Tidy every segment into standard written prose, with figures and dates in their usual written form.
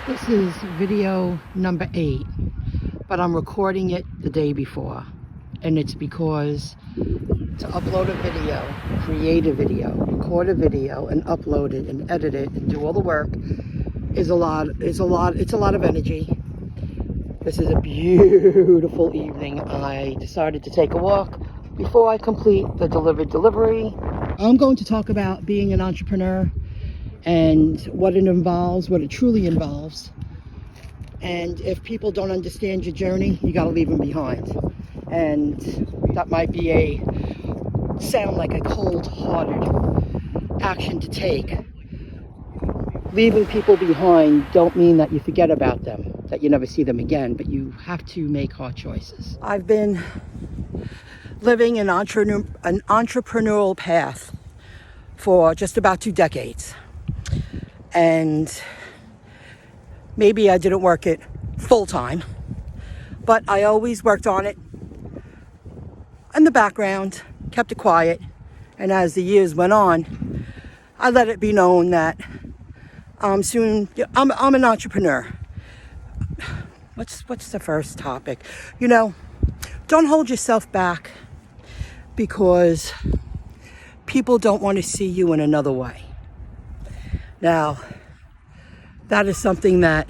This is video number 8, but I'm recording it the day before. And it's because to upload a video, create a video, record a video, and upload it and edit it and do all the work it's a lot of energy. This is a beautiful evening. I decided to take a walk before I complete the delivery. I'm going to talk about being an entrepreneur and what it involves, what it truly involves. And if people don't understand your journey, you gotta leave them behind. And that might be sound like a cold-hearted action to take. Leaving people behind don't mean that you forget about them, that you never see them again, but you have to make hard choices. I've been living an entrepreneurial path for just about 2 decades. And maybe I didn't work it full time, but I always worked on it in the background, kept it quiet. And as the years went on, I let it be known that I'm an entrepreneur. What's the first topic? Don't hold yourself back because people don't want to see you in another way. Now, that is something that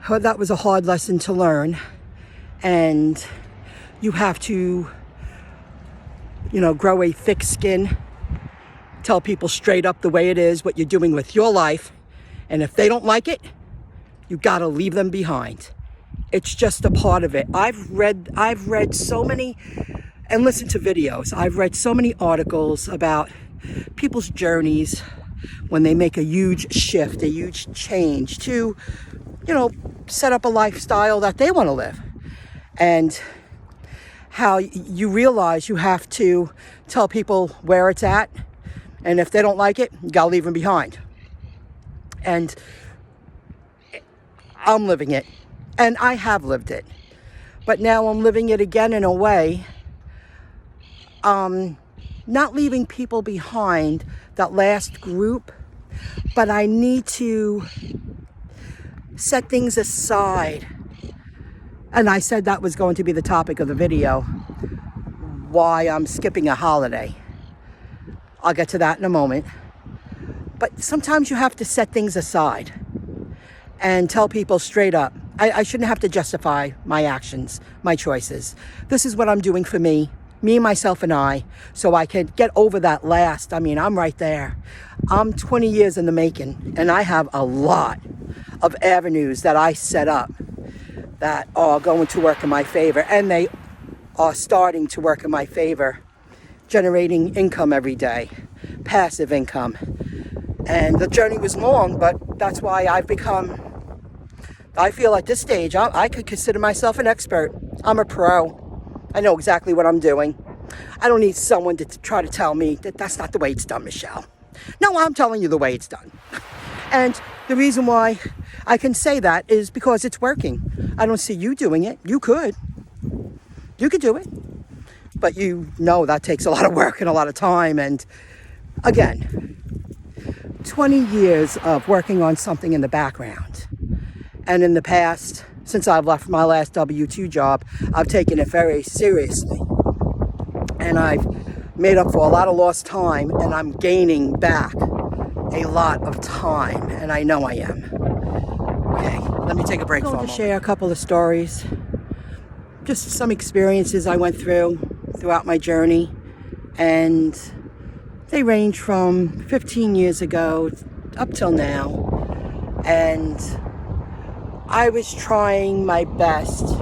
was a hard lesson to learn, and you have to, grow a thick skin, tell people straight up the way it is, what you're doing with your life, and if they don't like it, you gotta leave them behind. It's just a part of it. I've read so many and listened to videos. I've read so many articles about people's journeys when they make a huge shift, a huge change to, set up a lifestyle that they want to live. And how you realize you have to tell people where it's at. And if they don't like it, you gotta leave them behind. And I'm living it. And I have lived it. But now I'm living it again in a way, not leaving people behind, that last group, but I need to set things aside. And I said that was going to be the topic of the video, why I'm skipping a holiday. I'll get to that in a moment. But sometimes you have to set things aside and tell people straight up. I shouldn't have to justify my actions, my choices. This is what I'm doing for me, myself, and I, so I can get over that last. I'm right there. I'm 20 years in the making, and I have a lot of avenues that I set up that are going to work in my favor, and they are starting to work in my favor, generating income every day, passive income. And the journey was long, but that's why I feel at this stage, I could consider myself an expert. I'm a pro. I know exactly what I'm doing. I don't need someone to try to tell me that that's not the way it's done, Michelle. No, I'm telling you the way it's done. And the reason why I can say that is because it's working. I don't see you doing it. You could. You could do it. But that takes a lot of work and a lot of time. And again, 20 years of working on something in the background. And in the past, since I've left my last W-2 job, I've taken it very seriously. And I've made up for a lot of lost time, and I'm gaining back a lot of time, and I know I am. Okay, let me take a break for a moment. I'm going to share a couple of stories, just some experiences I went throughout my journey, and they range from 15 years ago up till now, and I was trying my best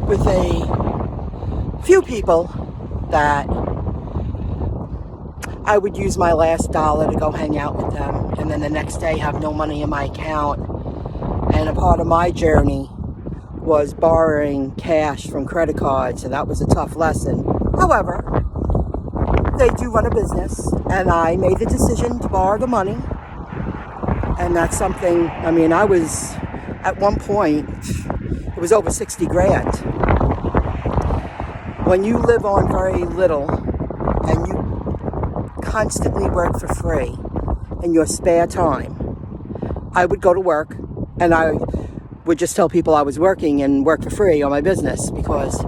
with a few people that I would use my last dollar to go hang out with them, and then the next day have no money in my account. And a part of my journey was borrowing cash from credit cards, and that was a tough lesson. However, they do run a business, and I made the decision to borrow the money. And that's something, I was, at one point, it was over 60 grand. When you live on very little and you constantly work for free in your spare time, I would go to work and I would just tell people I was working and work for free on my business because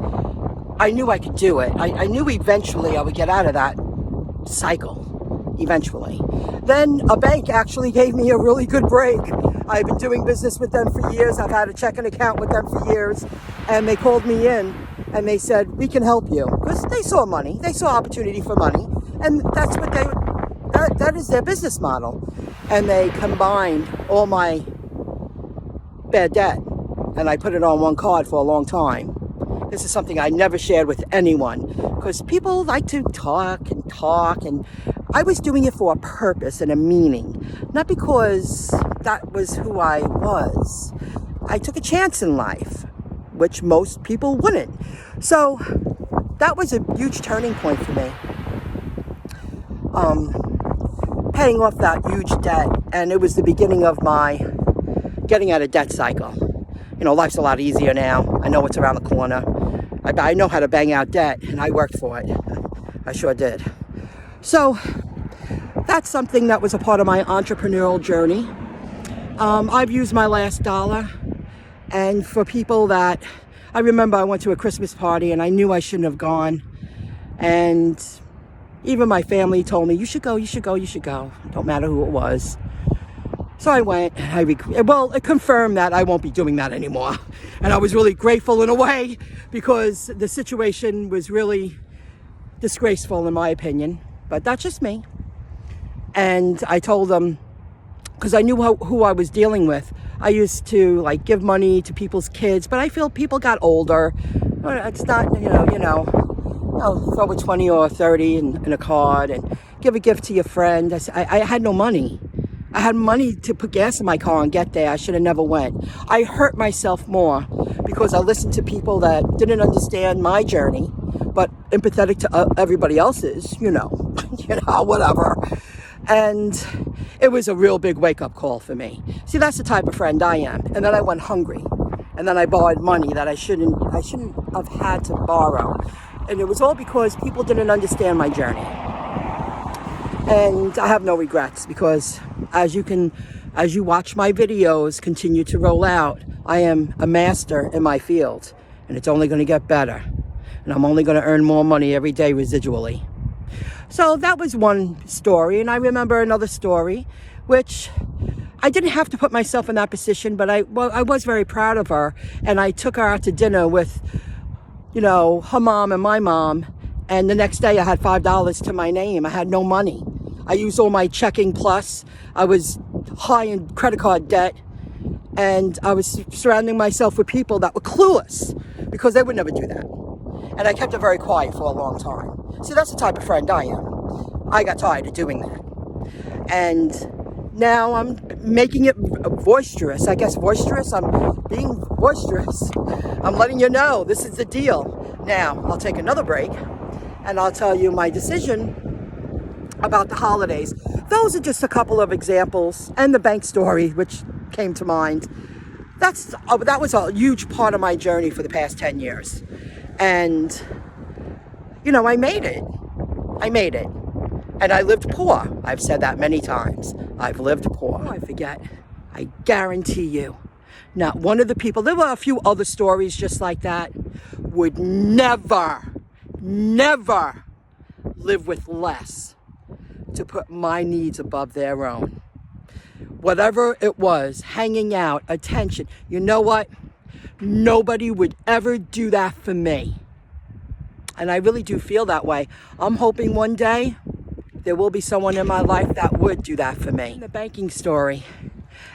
I knew I could do it. I knew eventually I would get out of that cycle, eventually. Then a bank actually gave me a really good break. I've been doing business with them for years. I've had a checking account with them for years. And they called me in and they said, we can help you. Because they saw money. They saw opportunity for money. And that's what that is their business model. And they combined all my bad debt and I put it on one card for a long time. This is something I never shared with anyone because people like to talk and I was doing it for a purpose and a meaning, not because that was who I was. I took a chance in life, which most people wouldn't. So that was a huge turning point for me. Paying off that huge debt, and it was the beginning of my getting out of debt cycle. You know, life's a lot easier now. I know what's around the corner. I know how to bang out debt, and I worked for it. I sure did. So that's something that was a part of my entrepreneurial journey. I've used my last dollar, and for people that, I remember I went to a Christmas party, and I knew I shouldn't have gone, and even my family told me, you should go, you should go, you should go. Don't matter who it was. So I went, and it confirmed that I won't be doing that anymore. And I was really grateful in a way because the situation was really disgraceful in my opinion, but that's just me. And I told them, because I knew who I was dealing with. I used to like give money to people's kids, but I feel people got older. It's not, throw a 20 or 30 in a card and give a gift to your friend. I had no money. I had money to put gas in my car and get there. I should have never went. I hurt myself more because I listened to people that didn't understand my journey, but empathetic to everybody else's, whatever. And it was a real big wake-up call for me. See, that's the type of friend I am. And then I went hungry. And then I borrowed money that I shouldn't have had to borrow. And it was all because people didn't understand my journey. And I have no regrets because as you watch my videos continue to roll out, I am a master in my field and it's only going to get better. And I'm only going to earn more money every day residually. So that was one story. And I remember another story, which I didn't have to put myself in that position, but I was very proud of her. And I took her out to dinner with, her mom and my mom. And the next day I had $5 to my name. I had no money. I used all my checking plus. I was high in credit card debt. And I was surrounding myself with people that were clueless because they would never do that. And I kept it very quiet for a long time. See, that's the type of friend I am. I got tired of doing that. And now I'm making it boisterous. I guess boisterous. I'm being boisterous. I'm letting you know this is the deal. Now, I'll take another break and I'll tell you my decision about the holidays. Those are just a couple of examples, and the bank story, which came to mind. That was a huge part of my journey for the past 10 years. And, I made it. And I lived poor. I've said that many times. I've lived poor. I forget. I guarantee you, not one of the people, there were a few other stories just like that, would never live with less to put my needs above their own. Whatever it was, hanging out, attention. You know what? Nobody would ever do that for me. And I really do feel that way. I'm hoping one day there will be someone in my life that would do that for me. The banking story.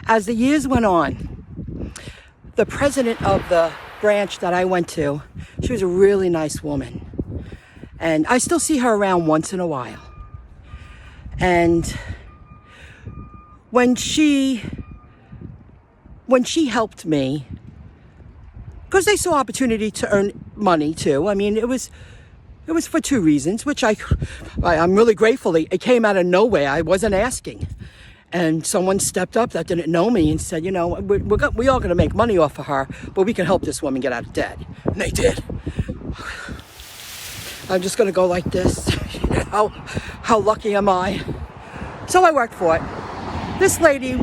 As the years went on, the president of the branch that I went to, she was a really nice woman. And I still see her around once in a while. And when she helped me, because they saw opportunity to earn money too. I mean, it was for two reasons, which I'm really grateful. It came out of nowhere. I wasn't asking. And someone stepped up that didn't know me and said, we are going to make money off of her, but we can help this woman get out of debt. And they did. I'm just going to go like this. How lucky am I? So I worked for it. This lady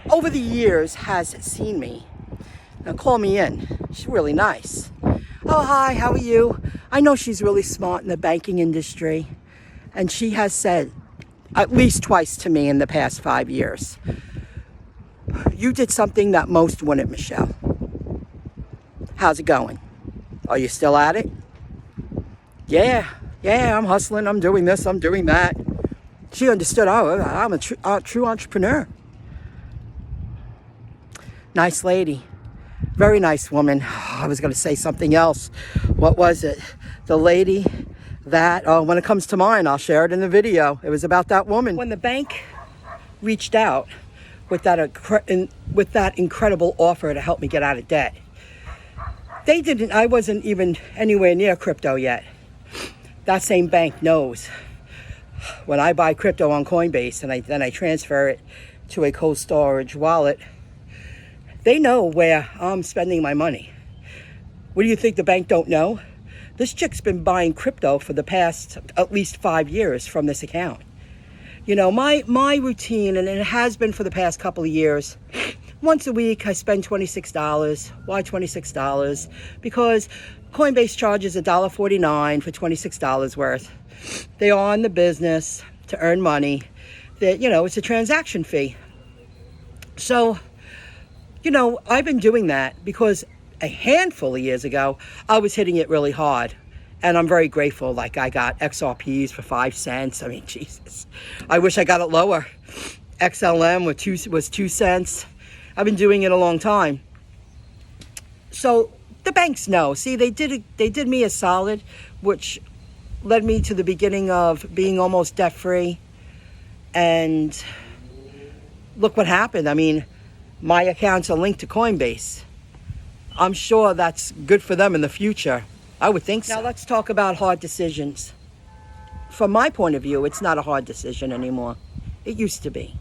over the years has seen me and call me in. She's really nice. Oh, hi, how are you? I know she's really smart in the banking industry, and she has said at least twice to me in the past 5 years, you did something that most wouldn't, Michelle. How's it going? Are you still at it? Yeah, I'm hustling, I'm doing this, I'm doing that. She understood, oh, I'm a true entrepreneur. Nice lady. Very nice woman. Oh, I was going to say something else. What was it? The lady that, when it comes to mine, I'll share it in the video. It was about that woman. When the bank reached out with that incredible offer to help me get out of debt, I wasn't even anywhere near crypto yet. That same bank knows when I buy crypto on Coinbase and then I transfer it to a cold storage wallet, they know where I'm spending my money. What do you think the bank don't know? This chick's been buying crypto for the past at least 5 years from this account. You know, my routine, and it has been for the past couple of years, once a week I spend $26. Why $26? Because Coinbase charges $1.49 for $26 worth. They are in the business to earn money. That, you know, it's a transaction fee. So, you know, I've been doing that because a handful of years ago, I was hitting it really hard. And I'm very grateful. Like, I got XRPs for 5 cents. I mean, Jesus. I wish I got it lower. XLM was 2 cents. I've been doing it a long time. So the banks know. See, they did me a solid, which led me to the beginning of being almost debt-free. And look what happened. I mean, my accounts are linked to Coinbase. I'm sure that's good for them in the future. I would think so. Now let's talk about hard decisions. From my point of view, it's not a hard decision anymore. It used to be.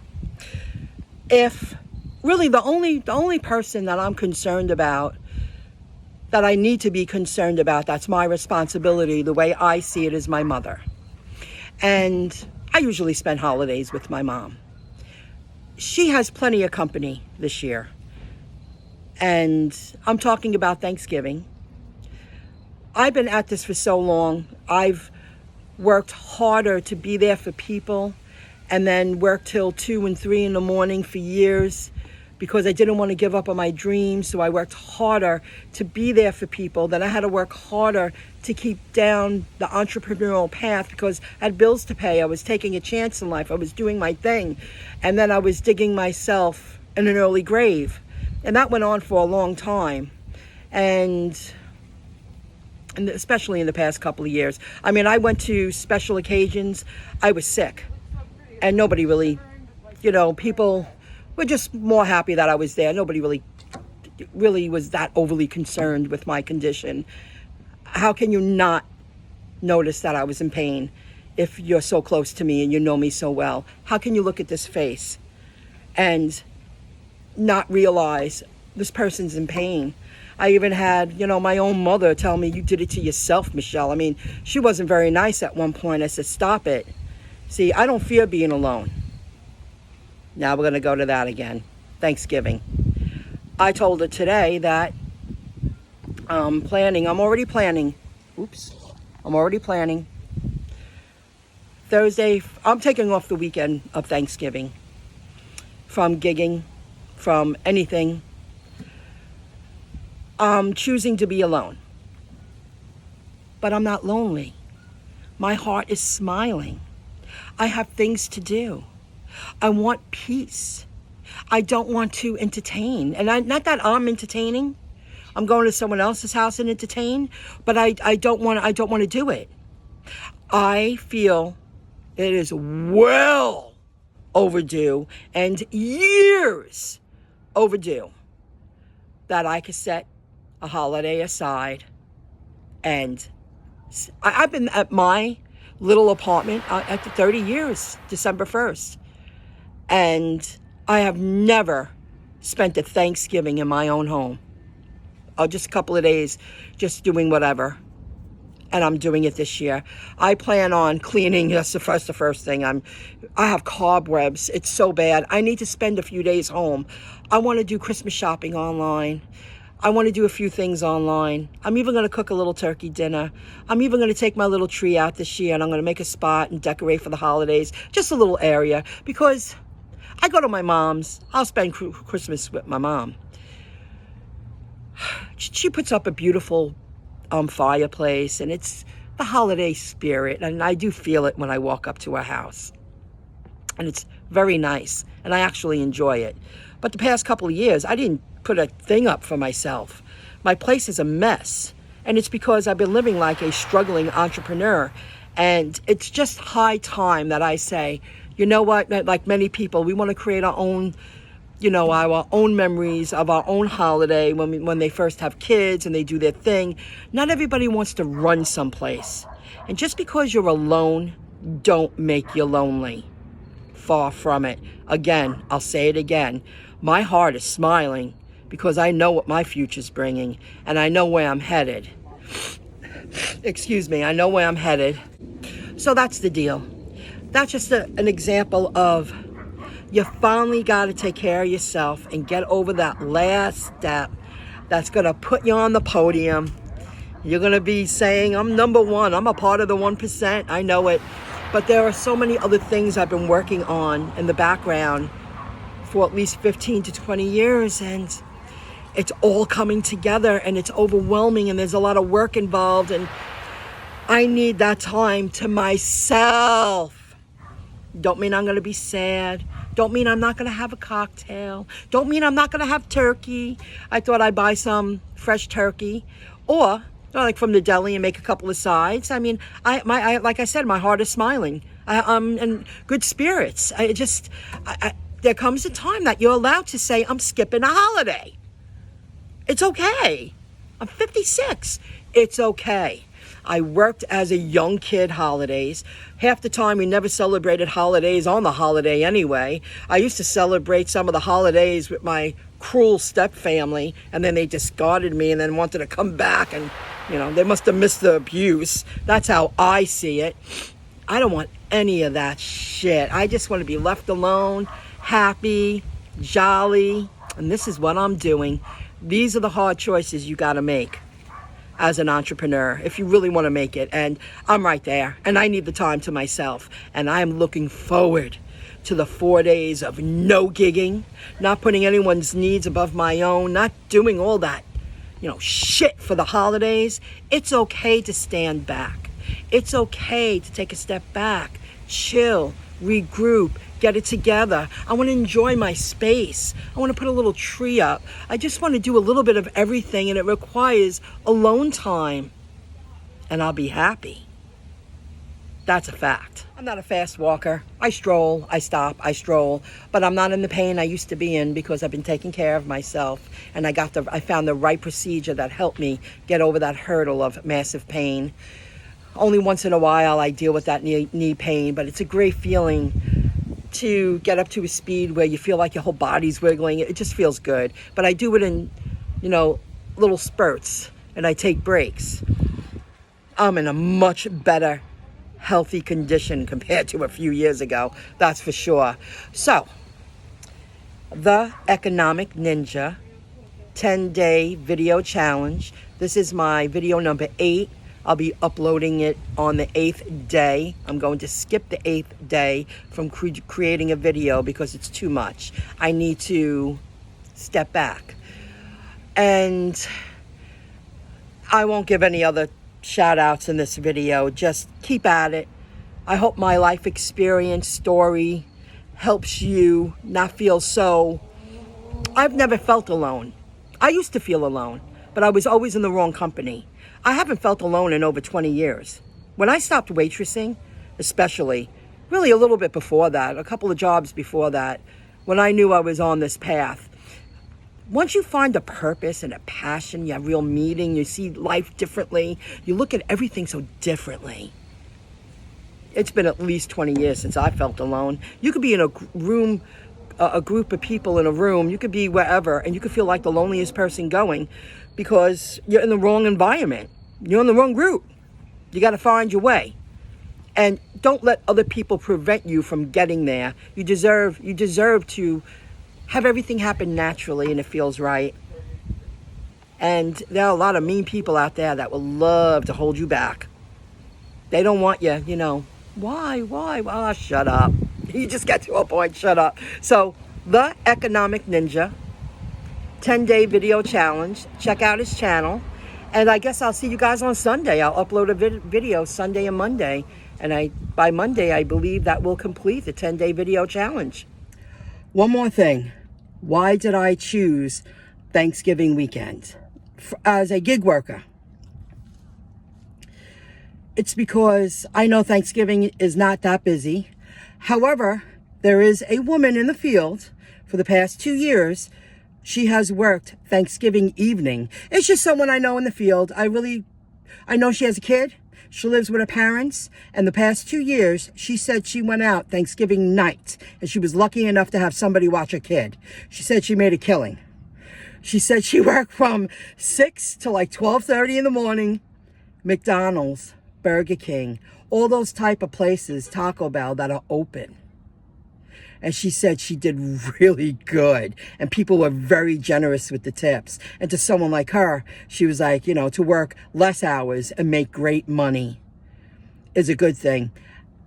If really the only person that I'm concerned about, that I need to be concerned about, that's my responsibility, the way I see it, is my mother. And I usually spend holidays with my mom. She has plenty of company this year. And I'm talking about Thanksgiving. I've been at this for so long. I've worked harder to be there for people, and then worked till 2 and 3 in the morning for years because I didn't want to give up on my dreams. So I worked harder to be there for people. Then I had to work harder to keep down the entrepreneurial path because I had bills to pay. I was taking a chance in life. I was doing my thing. And then I was digging myself in an early grave. And that went on for a long time. And especially in the past couple of years. I mean, I went to special occasions. I was sick. And nobody really, you know, people were just more happy that I was there. Nobody really was that overly concerned with my condition. How can you not notice that I was in pain if you're so close to me and you know me so well? How can you look at this face and not realize this person's in pain? I even had, you know, my own mother tell me, you did it to yourself, Michelle. I mean, she wasn't very nice at one point. I said, stop it. See, I don't fear being alone. Now we're going to go to that again. Thanksgiving. I told her today that I'm already planning. Thursday, I'm taking off the weekend of Thanksgiving from gigging, from anything. I'm choosing to be alone. But I'm not lonely. My heart is smiling. I have things to do. I want peace. I don't want to entertain. And not that I'm entertaining. I'm going to someone else's house and entertain, but I don't want to do it. I feel it is well overdue and years overdue that I could set a holiday aside. And I've been at my little apartment at the 30 years, December 1st. And I have never spent a Thanksgiving in my own home. Just a couple of days, just doing whatever. and I'm doing it this year. I plan on cleaning. That's the first thing. I have cobwebs. It's so bad. I need to spend a few days home. I want to do Christmas shopping online. I want to do a few things online. I'm even going to cook a little turkey dinner. I'm even going to take my little tree out this year, and I'm going to make a spot and decorate for the holidays. Just a little area, because I go to my mom's. I'll spend Christmas with my mom. She puts up a beautiful fireplace, and it's the holiday spirit, and I do feel it when I walk up to her house. And it's very nice, and I actually enjoy it. But the past couple of years, I didn't put a thing up for myself. My place is a mess, and it's because I've been living like a struggling entrepreneur, and it's just high time that I say, you know what, like many people, we want to create our own, our own memories of our own holiday when they first have kids and they do their thing. Not everybody wants to run someplace. And just because you're alone, don't make you lonely. Far from it. Again, I'll say it again. My heart is smiling because I know what my future's bringing, and I know where I'm headed. Excuse me, I know where I'm headed. So that's the deal. That's just an example of, you finally got to take care of yourself and get over that last step that's going to put you on the podium. You're going to be saying, I'm number one. I'm a part of the 1%. I know it. But there are so many other things I've been working on in the background for at least 15 to 20 years. And it's all coming together, and it's overwhelming, and there's a lot of work involved. And I need that time to myself. Don't mean I'm going to be sad. Don't mean I'm not going to have a cocktail. Don't mean I'm not going to have turkey. I thought I'd buy some fresh turkey, or like from the deli, and make a couple of sides. I mean, like I said, my heart is smiling. I'm in good spirits. There comes a time that you're allowed to say, I'm skipping a holiday. It's okay. I'm 56. It's okay. I worked as a young kid holidays. Half the time we never celebrated holidays on the holiday anyway. I used to celebrate some of the holidays with my cruel step family, and then they discarded me and then wanted to come back, and they must have missed the abuse. That's how I see it. I don't want any of that shit. I just want to be left alone, happy, jolly, and this is what I'm doing. These are the hard choices you got to make as an entrepreneur if you really want to make it, and I'm right there, and I need the time to myself, and I'm looking forward to the 4 days of no gigging, not putting anyone's needs above my own, not doing all that shit for the holidays. It's okay to stand back. It's okay to take a step back, chill, regroup, get it together. I want to enjoy my space. I want to put a little tree up. I just want to do a little bit of everything, and it requires alone time, and I'll be happy. That's a fact. I'm not a fast walker. I stroll, I stop, I stroll, but I'm not in the pain I used to be in because I've been taking care of myself, and I found the right procedure that helped me get over that hurdle of massive pain. Only once in a while I deal with that knee pain, but it's a great feeling to get up to a speed where you feel like your whole body's wiggling. It just feels good. But I do it in, little spurts, and I take breaks. I'm in a much better healthy condition compared to a few years ago, that's for sure. So, the Economic Ninja 10-day video challenge. This is my video number 8. I'll be uploading it on the 8th day. I'm going to skip the 8th day from creating a video because it's too much. I need to step back. And I won't give any other shout outs in this video. Just keep at it. I hope my life experience story helps you not feel so... I've never felt alone. I used to feel alone, but I was always in the wrong company. I haven't felt alone in over 20 years. When I stopped waitressing, especially, really a little bit before that, a couple of jobs before that, when I knew I was on this path, once you find a purpose and a passion, you have real meaning, you see life differently, you look at everything so differently. It's been at least 20 years since I felt alone. You could be in a room, a group of people in a room, you could be wherever, and you could feel like the loneliest person going because you're in the wrong environment. You're in the wrong group. You got to find your way. And don't let other people prevent you from getting there. You deserve to have everything happen naturally and it feels right. And there are a lot of mean people out there that will love to hold you back. They don't want you, you know. Why? Oh, shut up. You just get to a point, shut up. So, The Economic Ninja, 10-day video challenge. Check out his channel. And I guess I'll see you guys on Sunday. I'll upload a video Sunday and Monday. And by Monday, I believe that will complete the 10-day video challenge. One more thing. Why did I choose Thanksgiving weekend as a gig worker? It's because I know Thanksgiving is not that busy. However, there is a woman in the field for the past 2 years. She has worked Thanksgiving evening. It's just someone I know in the field. I know she has a kid. She lives with her parents. And the past 2 years, she said she went out Thanksgiving night. And she was lucky enough to have somebody watch her kid. She said she made a killing. She said she worked from 6 to like 12:30 in the morning. McDonald's, Burger King, all those type of places, Taco Bell, that are open. And she said she did really good. And people were very generous with the tips. And to someone like her, she was like, you know, to work less hours and make great money is a good thing.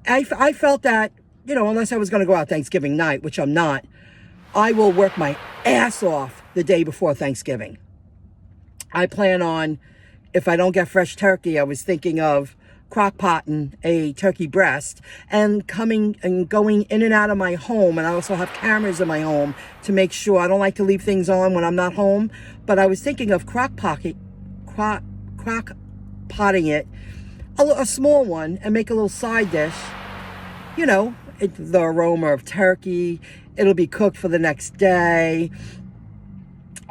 I felt that, you know, unless I was going to go out Thanksgiving night, which I'm not, I will work my ass off the day before Thanksgiving. I plan on, if I don't get fresh turkey, I was thinking of crock-potting a turkey breast and coming and going in and out of my home. And I also have cameras in my home to make sure. I don't like to leave things on when I'm not home, but I was thinking of crock-potting it, a small one, and make a little side dish. You know, the aroma of turkey, it'll be cooked for the next day.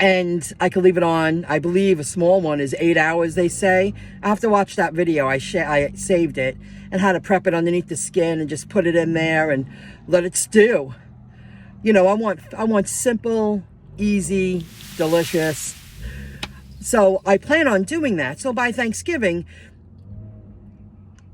And I could leave it on. I believe a small one is 8 hours, they say. I have to watch that video. I saved it and how to prep it underneath the skin and just put it in there and let it stew. You know, I want simple, easy, delicious. So I plan on doing that. So by Thanksgiving,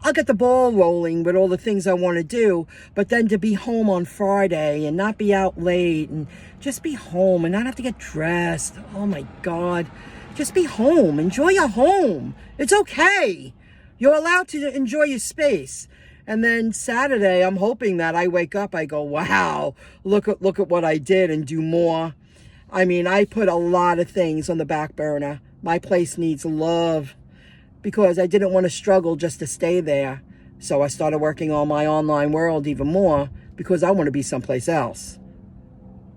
I'll get the ball rolling with all the things I want to do, but then to be home on Friday and not be out late and just be home and not have to get dressed. Oh my God. Just be home. Enjoy your home. It's okay. You're allowed to enjoy your space. And then Saturday, I'm hoping that I wake up, I go, wow, look at what I did and do more. I mean, I put a lot of things on the back burner. My place needs love, because I didn't want to struggle just to stay there. So I started working on my online world even more because I want to be someplace else.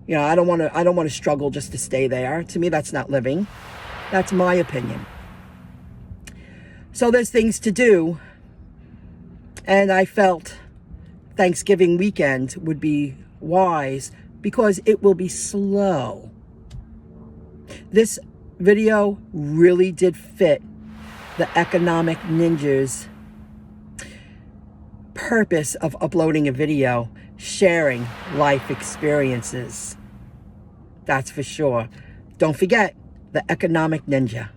You know, I don't want to struggle just to stay there. To me, that's not living. That's my opinion. So there's things to do. And I felt Thanksgiving weekend would be wise because it will be slow. This video really did fit the Economic Ninja's purpose of uploading a video, sharing life experiences. That's for sure. Don't forget, the Economic Ninja.